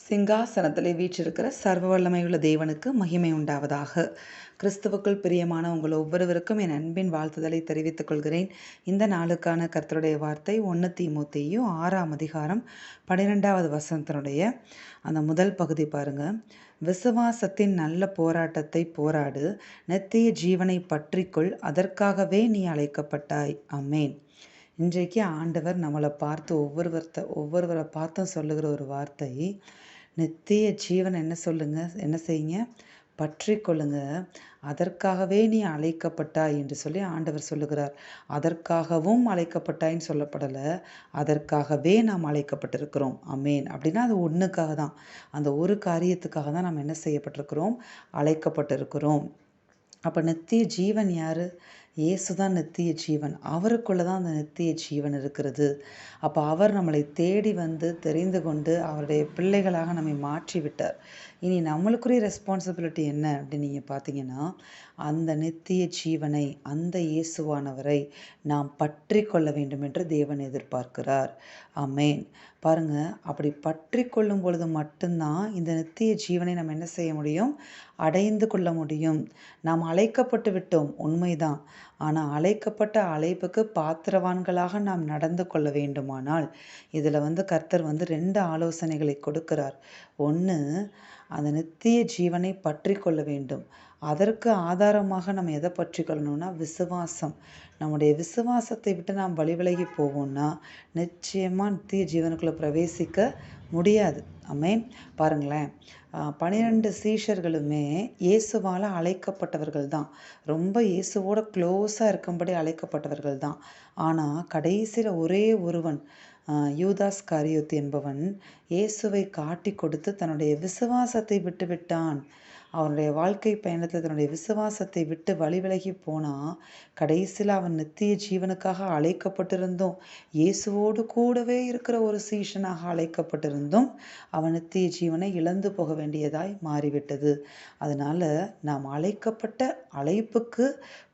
சிங்காசனத்திலே வீற்றிருக்கிற சர்வ வல்லமையுள்ள தேவனுக்கு மகிமை உண்டாவதாக. கிறிஸ்துவுக்குள் பிரியமான உங்கள் ஒவ்வொருவருக்கும் என் அன்பின் வாழ்த்துதலை தெரிவித்துக் கொள்கிறேன். இந்த நாளுக்கான கர்த்தருடைய வார்த்தை 1 தீமோத்தேயு 6ஆம் அதிகாரம் 12வது வசனத்தினுடைய அந்த முதல் பகுதி பாருங்க. விசுவாசத்தின் நல்ல போராட்டத்தை போராடு, நித்திய ஜீவனை பற்றிக்கொள், அதற்காகவே நீ அழைக்கப்பட்டாய். ஆமென். இன்றைக்கு ஆண்டவர் நம்மளை பார்த்து ஒவ்வொருவரை பார்த்தும் சொல்லுகிற ஒரு வார்த்தை, நித்திய ஜீவன் என்ன செய்யுங்க, பற்றி கொள்ளுங்க, அதற்காகவே நீ அழைக்கப்பட்டாய் என்று சொல்லி ஆண்டவர் சொல்லுகிறார். அதற்காகவும் அழைக்கப்பட்டாயின்னு சொல்லப்படலை, அதற்காகவே நாம் அழைக்கப்பட்டிருக்கிறோம். ஆமென். அப்படின்னா அது ஒன்றுக்காக தான், அந்த ஒரு காரியத்துக்காக தான் நாம் என்ன செய்யப்பட்டிருக்கிறோம், அழைக்கப்பட்டிருக்கிறோம். அப்போ நித்திய ஜீவன் யாரு? இயேசு தான் நித்திய ஜீவன். அவருக்குள்ள தான் அந்த நித்திய ஜீவன் இருக்கிறது. அப்போ அவர் நம்மளை தேடி வந்து தெரிந்து கொண்டு அவருடைய பிள்ளைகளாக நம்மை மாற்றி விட்டார். இனி நம்மளுக்குரிய ரெஸ்பான்சிபிலிட்டி என்ன அப்படின்னு நீங்கள் பார்த்தீங்கன்னா, அந்த நித்திய ஜீவனை, அந்த இயேசுவானவரை நாம் பற்றி கொள்ள வேண்டும் என்று தேவன் எதிர்பார்க்கிறார். ஆமென். பாருங்க, அப்படி பற்றி கொள்ளும் பொழுது மட்டும்தான் இந்த நித்திய ஜீவனை நம்ம என்ன செய்ய முடியும், அடைந்து கொள்ள முடியும். நாம் அழைக்கப்பட்டு விட்டோம், உண்மைதான். ஆனால் அழைக்கப்பட்ட அழைப்புக்கு பாத்திரவான்களாக நாம் நடந்து கொள்ள வேண்டுமானால், இதில் கர்த்தர் 2 ஆலோசனைகளை கொடுக்கிறார். ஒன்று, அந்த நித்திய ஜீவனை பற்றி கொள்ள வேண்டும். அதற்கு ஆதாரமாக நம்ம எதை பற்றி கொள்ளணும்னா விசுவாசம். நம்முடைய விசுவாசத்தை விட்டு நாம் வழிவிலகி போவோம்னா நிச்சயமாக நித்திய ஜீவனுக்குள்ளே பிரவேசிக்க முடியாது. ஆமென். பாருங்களேன், 12 சீஷர்களுமே இயேசுவால் அழைக்கப்பட்டவர்கள் தான். ரொம்ப இயேசுவோட க்ளோஸாக இருக்கும்படி அழைக்கப்பட்டவர்கள் தான். ஆனால் கடைசியில் ஒரே ஒருவன், யூதாஸ் காரியோத்து என்பவன், இயேசுவை காட்டி கொடுத்து தன்னுடைய விசுவாசத்தை விட்டு விட்டான். அவனுடைய வாழ்க்கை பயணத்தில் தன்னுடைய விசுவாசத்தை விட்டு வழிவிலகி போனால் கடைசியில் அவன் நித்திய ஜீவனுக்காக அழைக்கப்பட்டிருந்தும், இயேசுவோடு கூடவே இருக்கிற ஒரு சீஷனாக அழைக்கப்பட்டிருந்தும் அவன் நித்திய ஜீவனை இழந்து போக வேண்டியதாய் மாறிவிட்டது. அதனால நாம் அழைக்கப்பட்ட அழைப்புக்கு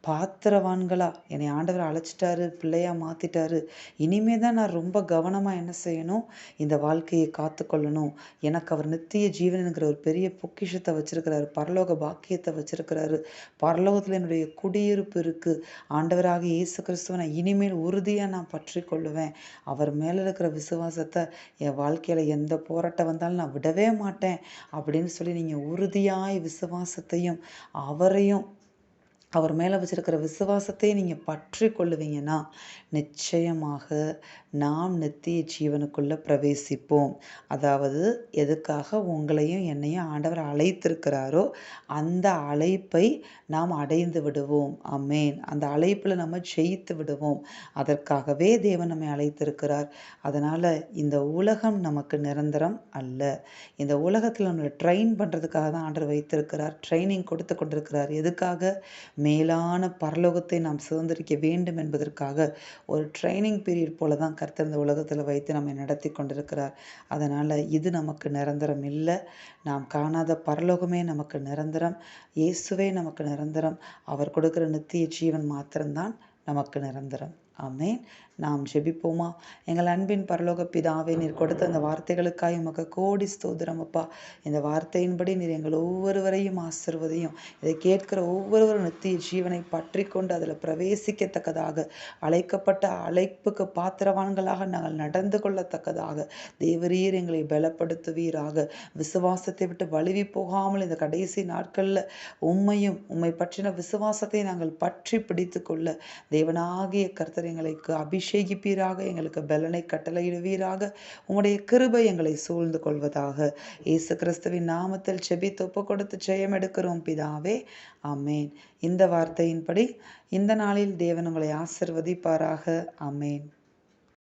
பாத்திரவான்களா, என்னை ஆண்டவர் அழைச்சிட்டாரு, பிள்ளையா மாத்திட்டாரு, இனிமே தான் நான் ரொம்ப கவனமாக என்ன செய்யணும், இந்த வாழ்க்கையை காத்துக்கொள்ளணும். எனக்கு அவர் நித்திய ஜீவனுங்கிற ஒரு பெரிய பொக்கிஷத்தை வச்சிருக்கிறாரு, பரலோக பாக்கியத்தை வச்சிருக்கிறாரு, பரலோகத்தில் என்னுடைய குடியிருப்பு இருக்கு. ஆண்டவராக இயேசு கிறிஸ்துவை நான் இனிமேல் உறுதியாக நான் பற்றி கொள்ளுவேன். அவர் மேலே இருக்கிற விசுவாசத்தை என் வாழ்க்கையில் எந்த போராட்டம் வந்தாலும் நான் விடவே மாட்டேன் அப்படின்னு சொல்லி நீங்கள் உறுதியாய் விசுவாசத்தையும் அவரையும் அவர் மேலே வச்சிருக்கிற விசுவாசத்தையும் நீங்கள் பற்றி கொள்ளுவீங்கன்னா நிச்சயமாக நாம் நித்திய ஜீவனுக்குள்ளே பிரவேசிப்போம். அதாவது எதுக்காக உங்களையும் என்னையும் ஆண்டவர் அழைத்திருக்கிறாரோ அந்த அழைப்பை நாம் அடைந்து விடுவோம். ஆமென். அந்த அழைப்பில் நம்ம ஜெயித்து விடுவோம். அதற்காகவே தேவன் நம்மை அழைத்திருக்கிறார். அதனால் இந்த உலகம் நமக்கு நிரந்தரம் அல்ல. இந்த உலகத்தில் நம்மளை ட்ரெயின் பண்ணுறதுக்காக தான் ஆண்டவர் வைத்திருக்கிறார், ட்ரைனிங் கொடுத்து கொண்டிருக்கிறார். எதுக்காக? மேலான பரலோகத்தை நாம் சுதந்திரிக்க வேண்டும் என்பதற்காக ஒரு ட்ரைனிங் பீரியட் போல தான் கர்த்தர் இந்த உலகத்தில் வைத்து நம்மை நடத்தி கொண்டிருக்கிறார். அதனால் இது நமக்கு நிரந்தரம் இல்லை. நாம் காணாத பரலோகமே நமக்கு நிரந்தரம், இயேசுவே நமக்கு நிரந்தரம். அவர் கொடுக்கிற நித்திய ஜீவன் மாத்திரம்தான் நமக்கு நிரந்தரம். ஆமென். நாம் ஜெபிப்போமா? எங்கள் அன்பின் பரலோக பிதாவே, நீர் கொடுத்த அந்த வார்த்தைகளுக்காக உமக்கு கோடி ஸ்தோத்திரம் அப்பா. இந்த வார்த்தையின்படி நீர் எங்கள் ஒவ்வொருவரையும் ஆசீர்வதியும். இதை கேட்கிற ஒவ்வொருவரும் நித்திய ஜீவனை பற்றி கொண்டு அதில் பிரவேசிக்கத்தக்கதாக, அழைக்கப்பட்ட அழைப்புக்கு பாத்திரவான்களாக நாங்கள் நடந்து கொள்ளத்தக்கதாக தேவரீர் எங்களை பலப்படுத்துவீராக. விசுவாசத்தை விட்டு வழுவி போகாமல் இந்த கடைசி நாட்களில் உம்மை பற்றின விசுவாசத்தை நாங்கள் பற்றி பிடித்து கொள்ள தேவனாகிய கர்த்தர் எங்களுக்கு அபிஷேகிப்பீராக, எங்களுக்கு பலனை கட்டளையிடுவீராக. உம்முடைய கிருபை எங்களை சூழ்ந்து கொள்வதாக. இயேசு கிறிஸ்துவின் நாமத்தில் ஜெபித்து ஒப்பு கொடுத்து ஜெயம் எடுக்கிறோம் பிதாவே. ஆமென். இந்த வார்த்தையின்படி இந்த நாளில் தேவன் உங்களை ஆசீர்வதிப்பாராக. ஆமென்.